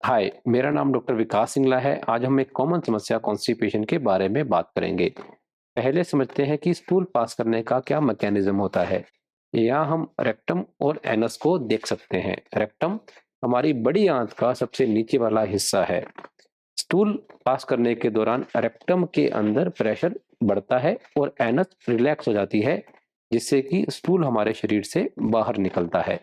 हाय, मेरा नाम डॉक्टर विकास सिंगला है। आज हम एक कॉमन समस्या कॉन्स्टिपेशन के बारे में बात करेंगे। पहले समझते हैं कि स्टूल पास करने का क्या मैकेनिज्म होता है। यहाँ हम रेक्टम और एनस को देख सकते हैं। रेक्टम हमारी बड़ी आंत का सबसे नीचे वाला हिस्सा है। स्टूल पास करने के दौरान रेक्टम के अंदर प्रेशर बढ़ता है और एनस रिलैक्स हो जाती है, जिससे कि स्टूल हमारे शरीर से बाहर निकलता है।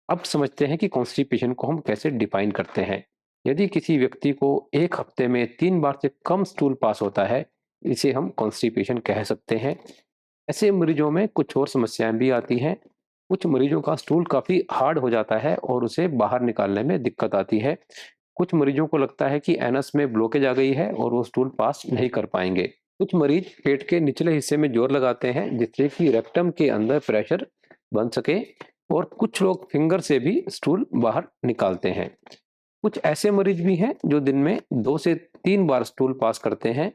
अब समझते हैं कि कॉन्स्टिपेशन को हम कैसे डिफाइन करते हैं। यदि किसी व्यक्ति को एक हफ्ते में 3 बार से कम स्टूल पास होता है, इसे हम कॉन्स्टिपेशन कह सकते हैं। ऐसे मरीजों में कुछ और समस्याएं भी आती हैं। कुछ मरीजों का स्टूल काफ़ी हार्ड हो जाता है और उसे बाहर निकालने में दिक्कत आती है। कुछ मरीजों को लगता है कि एनस में ब्लॉकेज आ गई है और वो स्टूल पास नहीं कर पाएंगे। कुछ मरीज पेट के निचले हिस्से में जोर लगाते हैं, जिससे कि रेक्टम के अंदर प्रेशर बन सके, और कुछ लोग फिंगर से भी स्टूल बाहर निकालते हैं। कुछ ऐसे मरीज भी हैं जो दिन में 2 से 3 बार स्टूल पास करते हैं,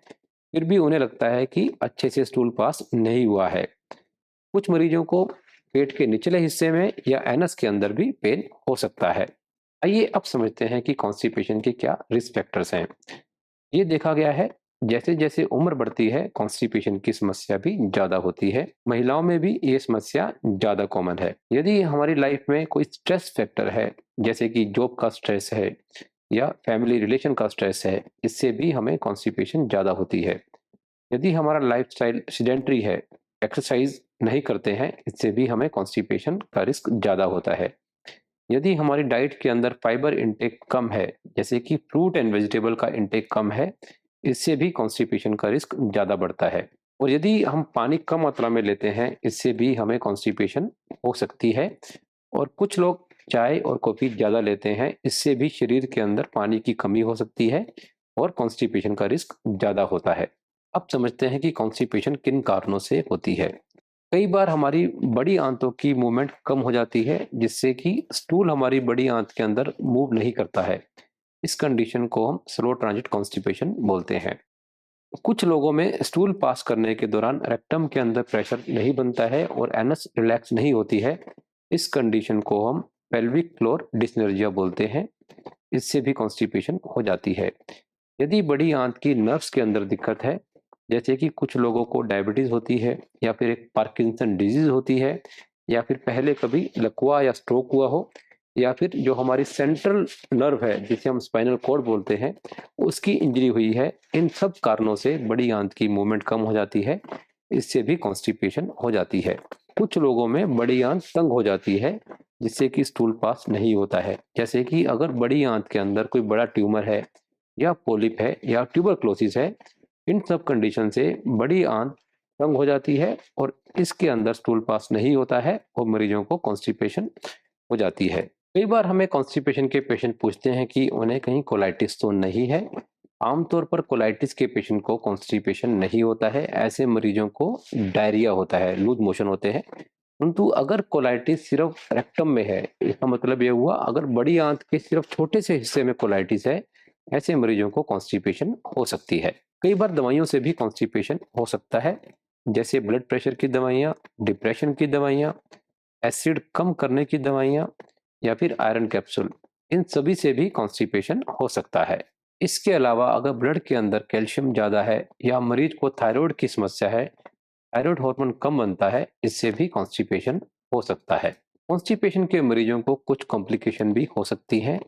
फिर भी उन्हें लगता है कि अच्छे से स्टूल पास नहीं हुआ है। कुछ मरीजों को पेट के निचले हिस्से में या एनस के अंदर भी पेन हो सकता है। आइए अब समझते हैं कि कॉन्स्टिपेशन के क्या रिस्क फैक्टर्स हैं। ये देखा गया है, जैसे जैसे उम्र बढ़ती है कॉन्स्टिपेशन की समस्या भी ज्यादा होती है। महिलाओं में भी ये समस्या ज्यादा कॉमन है। यदि हमारी लाइफ में कोई स्ट्रेस फैक्टर है, जैसे कि जॉब का स्ट्रेस है या फैमिली रिलेशन का स्ट्रेस है, इससे भी हमें कॉन्स्टिपेशन ज्यादा होती है। यदि हमारा लाइफस्टाइल सिडेंटरी है, एक्सरसाइज नहीं करते हैं, इससे भी हमें कॉन्स्टिपेशन का रिस्क ज़्यादा होता है। यदि हमारी डाइट के अंदर फाइबर इंटेक कम है, जैसे कि फ्रूट एंड वेजिटेबल का इंटेक कम है, इससे भी कॉन्स्टिपेशन का रिस्क ज़्यादा बढ़ता है। और यदि हम पानी कम मात्रा में लेते हैं, इससे भी हमें कॉन्स्टिपेशन हो सकती है। और कुछ लोग चाय और कॉफ़ी ज़्यादा लेते हैं, इससे भी शरीर के अंदर पानी की कमी हो सकती है और कॉन्स्टिपेशन का रिस्क ज़्यादा होता है। अब समझते हैं कि कॉन्स्टिपेशन किन कारणों से होती है। कई बार हमारी बड़ी आंतों की मूवमेंट कम हो जाती है, जिससे कि स्टूल हमारी बड़ी आंत के अंदर मूव नहीं करता है। इस कंडीशन को हम स्लो ट्रांजिट कॉन्स्टिपेशन बोलते हैं। कुछ लोगों में स्टूल पास करने के दौरान रेक्टम के अंदर प्रेशर नहीं बनता है और एनस रिलैक्स नहीं होती है। इस कंडीशन को हम पेल्विक फ्लोर डिस्नर्जिया बोलते हैं। इससे भी कॉन्स्टिपेशन हो जाती है। यदि बड़ी आंत की नर्व्स के अंदर दिक्कत है, जैसे कि कुछ लोगों को डायबिटीज होती है या फिर एक पार्किंसन डिजीज होती है, या फिर पहले कभी लकवा या स्ट्रोक हुआ हो, या फिर जो हमारी सेंट्रल नर्व है जिसे हम स्पाइनल कॉर्ड बोलते हैं, उसकी इंजरी हुई है, इन सब कारणों से बड़ी आंत की मूवमेंट कम हो जाती है। इससे भी कॉन्स्टिपेशन हो जाती है। कुछ लोगों में बड़ी आंत तंग हो जाती है, जिससे कि स्टूल पास नहीं होता है। जैसे कि अगर बड़ी आंत के अंदर कोई बड़ा ट्यूमर है या पोलिप है या ट्यूबरक्लोसिस है, इन सब कंडीशन से बड़ी आंत तंग हो जाती है और इसके अंदर स्टूल पास नहीं होता है और मरीजों को कॉन्स्टिपेशन हो जाती है। कई बार हमें कॉन्स्टिपेशन के पेशेंट पूछते हैं कि उन्हें कहीं कोलाइटिस तो नहीं है। आमतौर पर कोलाइटिस के पेशेंट को कॉन्स्टिपेशन नहीं होता है। ऐसे मरीजों को डायरिया होता है, लूज मोशन होते हैं। परंतु अगर कोलाइटिस सिर्फ रेक्टम में है, इसका मतलब ये हुआ अगर बड़ी आंत के सिर्फ छोटे से हिस्से में कोलाइटिस है, ऐसे मरीजों को कॉन्स्टिपेशन हो सकती है। कई बार दवाइयों से भी कॉन्स्टिपेशन हो सकता है, जैसे ब्लड प्रेशर की दवाइयाँ, डिप्रेशन की दवाइयाँ, एसिड कम करने की दवाइयाँ, या फिर आयरन कैप्सूल। इन सभी से भी कॉन्स्टिपेशन हो सकता है। इसके अलावा अगर ब्लड के अंदर कैल्शियम ज़्यादा है या मरीज को थायराइड की समस्या है, थायराइड हार्मोन कम बनता है, इससे भी कॉन्स्टिपेशन हो सकता है। कॉन्स्टिपेशन के मरीजों को कुछ कॉम्प्लिकेशन भी हो सकती हैं,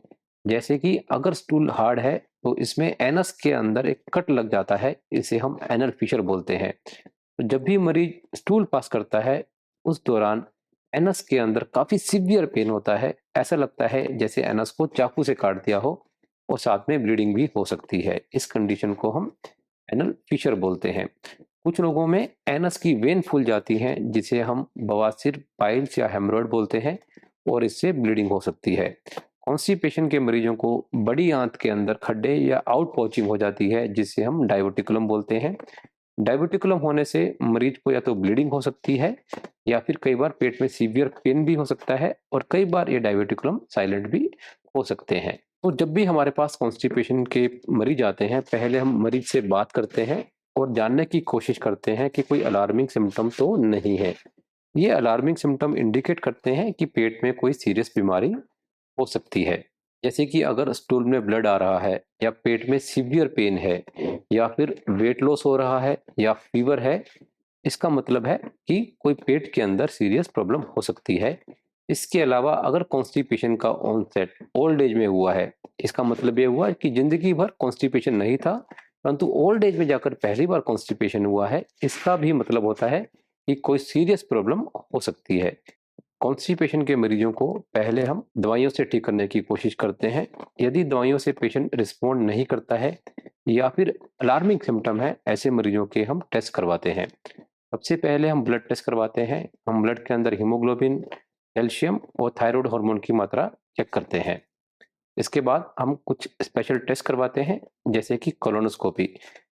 जैसे कि अगर स्टूल हार्ड है तो इसमें एनस के अंदर एक कट लग जाता है, इसे हम एनल फिशर बोलते हैं। तो जब भी मरीज स्टूल पास करता है, उस दौरान एनस के अंदर काफ़ी सीवियर पेन होता है। ऐसा लगता है जैसे एनस को चाकू से काट दिया हो, और साथ में ब्लीडिंग भी हो सकती है। इस कंडीशन को हम एनल फिशर बोलते हैं। कुछ लोगों में एनस की वेन फूल जाती हैं, जिसे हम बवासीर, पाइल्स या हेमरोइड बोलते हैं, और इससे ब्लीडिंग हो सकती है। कॉन्स्टिपेशन के मरीजों को बड़ी आंत के अंदर खड्डे या आउट पॉचिंग हो जाती है, जिसे हम डाइवर्टिकुलम बोलते हैं। डाइवर्टिकुलम होने से मरीज को या तो ब्लीडिंग हो सकती है, या फिर कई बार पेट में सीवियर पेन भी हो सकता है, और कई बार ये डाइवर्टिकुलम साइलेंट भी हो सकते हैं। तो जब भी हमारे पास कॉन्स्टिपेशन के मरीज आते हैं, पहले हम मरीज से बात करते हैं और जानने की कोशिश करते हैं कि कोई अलार्मिंग सिम्टम तो नहीं है। ये अलार्मिंग सिम्टम इंडिकेट करते हैं कि पेट में कोई सीरियस बीमारी हो सकती है। जैसे कि अगर स्टूल में ब्लड आ रहा है या पेट में सीवियर पेन है या फिर वेट लॉस हो रहा है या फीवर है, इसका मतलब है कि कोई पेट के अंदर सीरियस प्रॉब्लम हो सकती है। इसके अलावा अगर कॉन्स्टिपेशन का ऑनसेट ओल्ड एज में हुआ है, इसका मतलब ये हुआ कि जिंदगी भर कॉन्स्टिपेशन नहीं था, परंतु ओल्ड एज में जाकर पहली बार कॉन्स्टिपेशन हुआ है, इसका भी मतलब होता है कि कोई सीरियस प्रॉब्लम हो सकती है। कॉन्स्टिपेशन के मरीजों को पहले हम दवाइयों से ठीक करने की कोशिश करते हैं। यदि दवाइयों से पेशेंट रिस्पॉन्ड नहीं करता है या फिर अलार्मिंग सिम्टम है, ऐसे मरीजों के हम टेस्ट करवाते हैं। सबसे पहले हम ब्लड टेस्ट करवाते हैं। हम ब्लड के अंदर हीमोग्लोबिन, कैल्शियम और थायराइड हार्मोन की मात्रा चेक करते हैं। इसके बाद हम कुछ स्पेशल टेस्ट करवाते हैं, जैसे कि कोलोनोस्कोपी।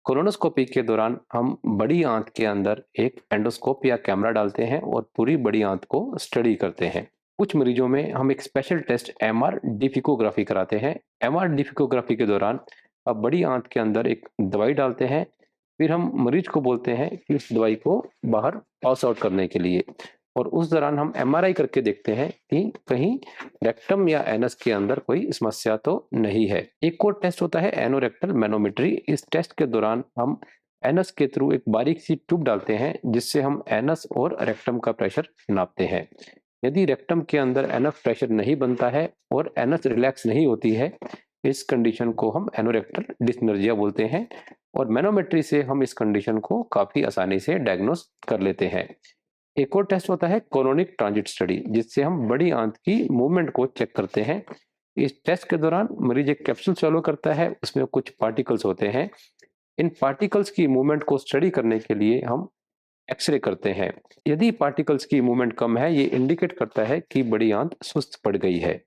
कोलोनोस्कोपी के दौरान हम बड़ी आंत के अंदर एक एंडोस्कोप या कैमरा डालते हैं और पूरी बड़ी आंत को स्टडी करते हैं। कुछ मरीजों में हम एक स्पेशल टेस्ट एमआर डिफिकोग्राफी कराते हैं। एमआर डिफिकोग्राफी के दौरान अब बड़ी आंत के अंदर एक दवाई डालते हैं, फिर हम मरीज को बोलते हैं कि उस दवाई को बाहर पास आउट करने के लिए, और उस दौरान हम एमआरआई करके देखते हैं कि कहीं रेक्टम या एनस के अंदर कोई समस्या तो नहीं है। एक और टेस्ट होता है एनोरेक्टल मैनोमेट्री। इस टेस्ट के दौरान हम एनस के थ्रू एक बारीक सी ट्यूब डालते हैं, जिससे हम एनस और रेक्टम का प्रेशर नापते हैं। यदि रेक्टम के अंदर एनफ प्रेशर नहीं बनता है और एनस रिलैक्स नहीं होती है, इस कंडीशन को हम एनोरेक्टल डिस्नर्जिया बोलते हैं, और मैनोमेट्री से हम इस कंडीशन को काफी आसानी से डायग्नोस कर लेते हैं। एक और टेस्ट होता है कोरोनिक ट्रांजिट स्टडी, जिससे हम बड़ी आंत की मूवमेंट को चेक करते हैं। इस टेस्ट के दौरान मरीज एक कैप्सूल स्वलो करता है, उसमें कुछ पार्टिकल्स होते हैं। इन पार्टिकल्स की मूवमेंट को स्टडी करने के लिए हम एक्सरे करते हैं। यदि पार्टिकल्स की मूवमेंट कम है, ये इंडिकेट करता है कि बड़ी आंत सुस्त पड़ गई है।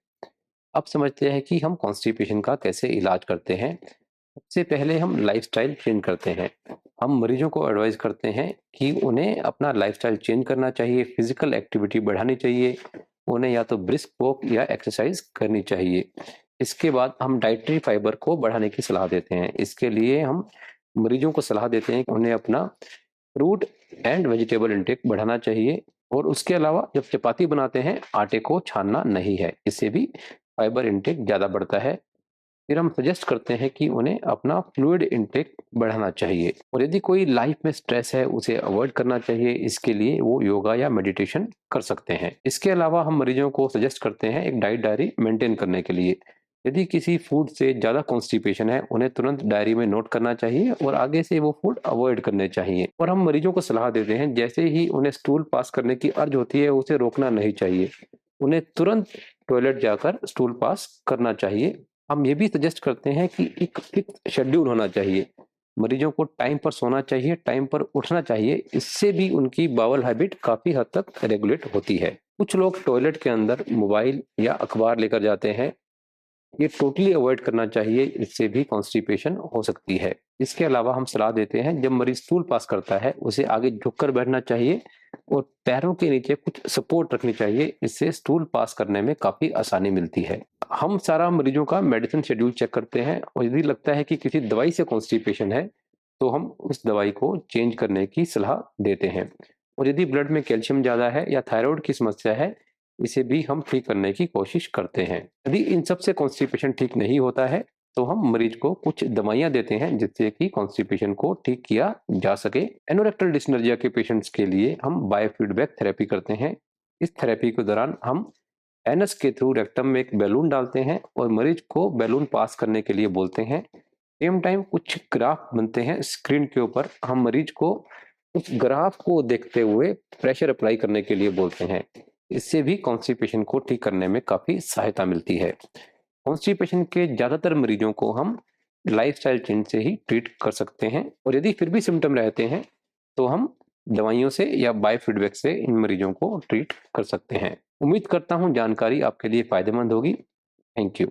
अब समझते हैं कि हम कॉन्स्टिपेशन का कैसे इलाज करते हैं। सबसे पहले हम लाइफस्टाइल चेंज करते हैं। हम मरीजों को एडवाइस करते हैं कि उन्हें अपना लाइफस्टाइल चेंज करना चाहिए, फिजिकल एक्टिविटी बढ़ानी चाहिए, उन्हें या तो ब्रिस्क वॉक या एक्सरसाइज करनी चाहिए। इसके बाद हम डाइटरी फाइबर को बढ़ाने की सलाह देते हैं। इसके लिए हम मरीजों को सलाह देते हैं कि उन्हें अपना फ्रूट एंड वेजिटेबल इंटेक बढ़ाना चाहिए, और उसके अलावा जब चपाती बनाते हैं आटे को छानना नहीं है, इससे भी फाइबर इंटेक ज़्यादा बढ़ता है। फिर हम सजेस्ट करते हैं कि उन्हें अपना फ्लूइड इंटेक बढ़ाना चाहिए, और यदि कोई लाइफ में स्ट्रेस है उसे अवॉइड करना चाहिए। इसके लिए वो योगा या मेडिटेशन कर सकते हैं। इसके अलावा हम मरीजों को सजेस्ट करते हैं एक डाइट डायरी मेंटेन करने के लिए। यदि किसी फूड से ज़्यादा कॉन्स्टिपेशन है, उन्हें तुरंत डायरी में नोट करना चाहिए और आगे से वो फूड अवॉइड करने चाहिए। और हम मरीजों को सलाह देते हैं, जैसे ही उन्हें स्टूल पास करने की अर्ज होती है, उसे रोकना नहीं चाहिए, उन्हें तुरंत टॉयलेट जाकर स्टूल पास करना चाहिए। हम ये भी सजेस्ट करते हैं कि एक फिक्स शेड्यूल होना चाहिए। मरीजों को टाइम पर सोना चाहिए, टाइम पर उठना चाहिए। इससे भी उनकी बावल हैबिट काफ़ी हद तक रेगुलेट होती है। कुछ लोग टॉयलेट के अंदर मोबाइल या अखबार लेकर जाते हैं, ये टोटली अवॉइड करना चाहिए, इससे भी कॉन्स्टिपेशन हो सकती है। इसके अलावा हम सलाह देते हैं, जब मरीज स्टूल पास करता है उसे आगे झुककर बैठना चाहिए और पैरों के नीचे कुछ सपोर्ट रखनी चाहिए। इससे स्टूल पास करने में काफ़ी आसानी मिलती है। हम सारा मरीजों का मेडिसिन शेड्यूल चेक करते हैं, और यदि लगता है कि किसी दवाई से कॉन्स्टिपेशन है, तो हम उस दवाई को चेंज करने की सलाह देते हैं। और यदि ब्लड में कैल्शियम ज़्यादा है या थायराइड की समस्या है, इसे भी हम ठीक करने की कोशिश करते हैं। यदि इन सब से कॉन्स्टिपेशन ठीक नहीं होता है, तो हम मरीज को कुछ दवाइयाँ देते हैं, जिससे कि कॉन्स्टिपेशन को ठीक किया जा सके। एनोरेक्टल डिस्नर्जिया के पेशेंट्स के लिए हम बायोफीडबैक थेरेपी करते हैं। इस थेरेपी के दौरान हम एनस के थ्रू रेक्टम में एक बैलून डालते हैं और मरीज को बैलून पास करने के लिए बोलते हैं। सेम टाइम कुछ ग्राफ बनते हैं स्क्रीन के ऊपर, हम मरीज को उस ग्राफ को देखते हुए प्रेशर अप्लाई करने के लिए बोलते हैं। इससे भी कॉन्स्टिपेशन को ठीक करने में काफ़ी सहायता मिलती है। कॉन्स्टिपेशन के ज़्यादातर मरीजों को हम लाइफस्टाइल चेंज से ही ट्रीट कर सकते हैं, और यदि फिर भी सिम्टम रहते हैं, तो हम दवाइयों से या बायोफीडबैक से इन मरीजों को ट्रीट कर सकते हैं। उम्मीद करता हूँ जानकारी आपके लिए फ़ायदेमंद होगी। Thank you.